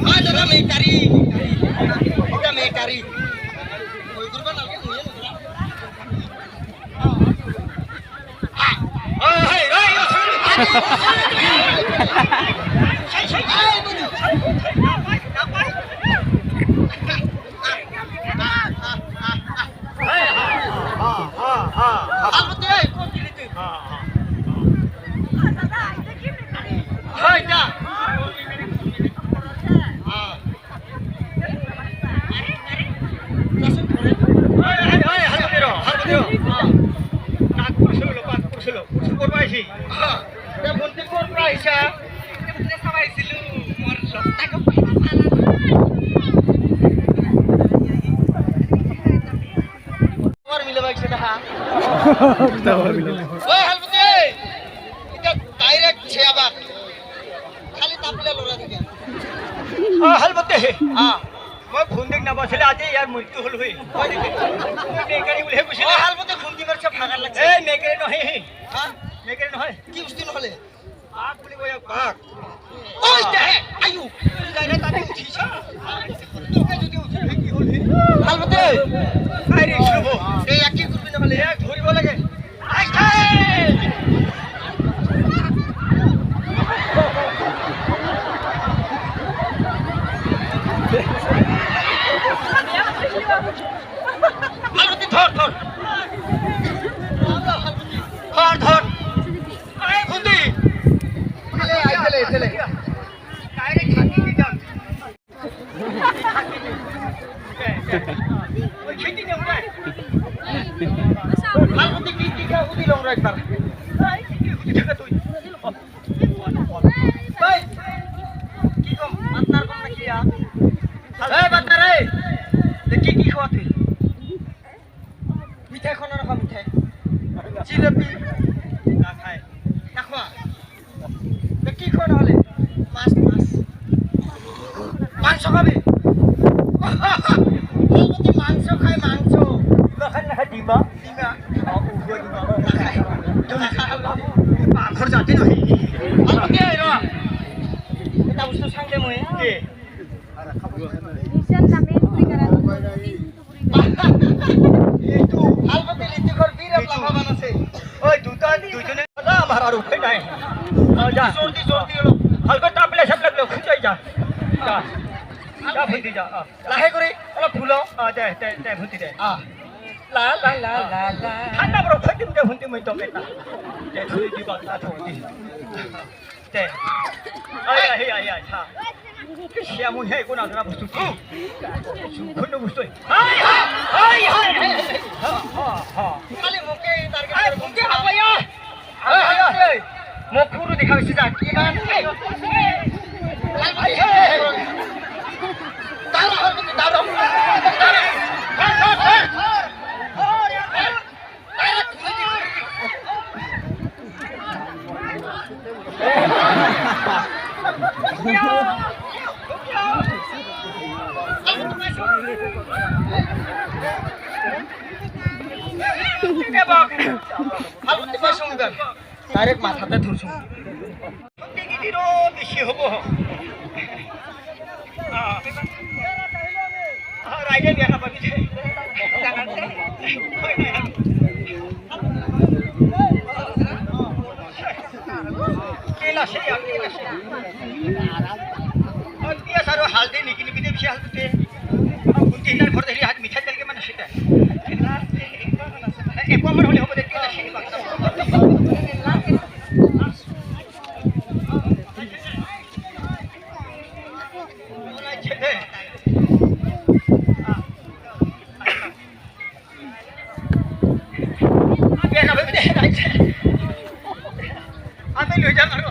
हाँ दादा मेकारी এটা মেকারি ওই করবা না কি নিয়ে মৃত্যু হল হই মেকারি বলে বুঝিলে হাল মতে খুন্দি মারছে ভাগার লাগছে এই মেকারি নহয় হ্যাঁ মেকারি নহয় কি বুঝতি নহলে পাক বলি কই পাক ওই দেহে আয়ু যাইরে তাতে উঠিছা তোকে যদি উঠি কি হল হাল মতে আরে শুভ এই কি করবি নহলে এক ধরিব লাগে আই খাই হালবতি ধর ধর ধর ধর আরে খুন্দি চলে আই চলে চলে ডাইরেক্ট খাকি দি যাও ওই খেটি যাও রে হালবতি কি খা উদি লং রাখ তার এই কি দেখা তুই ভাই কি কম আপনার কম নাকি আ এই বাতা রে দেখি কি খাওয়া তুই মিঠাই খানা রাখা মিঠাই জিলাপি না খায় না খোয়া কি খাওয়া নহলে মাছ মাছ মাংস খাবি মাংস খায় মাংস কিবা খাই না ডিমা ডিমা পাখর জাতি নহি এটা বস্তু সাংলে মই কে নিশান নামে পুরি করা এইটো হালবতে লিতি কর বীর লাভবান আছে ওই দুজনে না আমার আর উপায় নাই যা জলদি জলদি হালকা টাপলে সব লাগলো খুঁজাই যা যা যা ভুঁতি যা লাহে করে অলপ ফুলো দে দে দে ভুঁতি দে লা লা লা লা লা ঠান্ডা বড় ফাটিম দে ভুঁতি মই তো কেটা দে ধুই দিবা তা ধুই দে আই আই আই আই হা শ্যামুন হে কোনা ধরা বস্তু সুখন্য বস্তু হাই হাই হাই হা হা খালি মুকে টার্গেট করে মুকে হাপায়া হাই হাই মুখ পুরো দেখাইছি যা কি গান লাল ভাই হে দাঁড়া হরবতি দাঁড়া ডাইরেক্ট মাথাতে ধরছো দিদিরও বেশি হব রাইডে দেখা পাবি কেলা সেই সারো হালদি নিকি নিকি বেশি হালদিতে তিনটার ঘর দেখি হাত মিঠাই তেলকে মানে সেটা একবার হলে হবে দেখতে না সেই বাচ্চা আমি লই যাম আৰু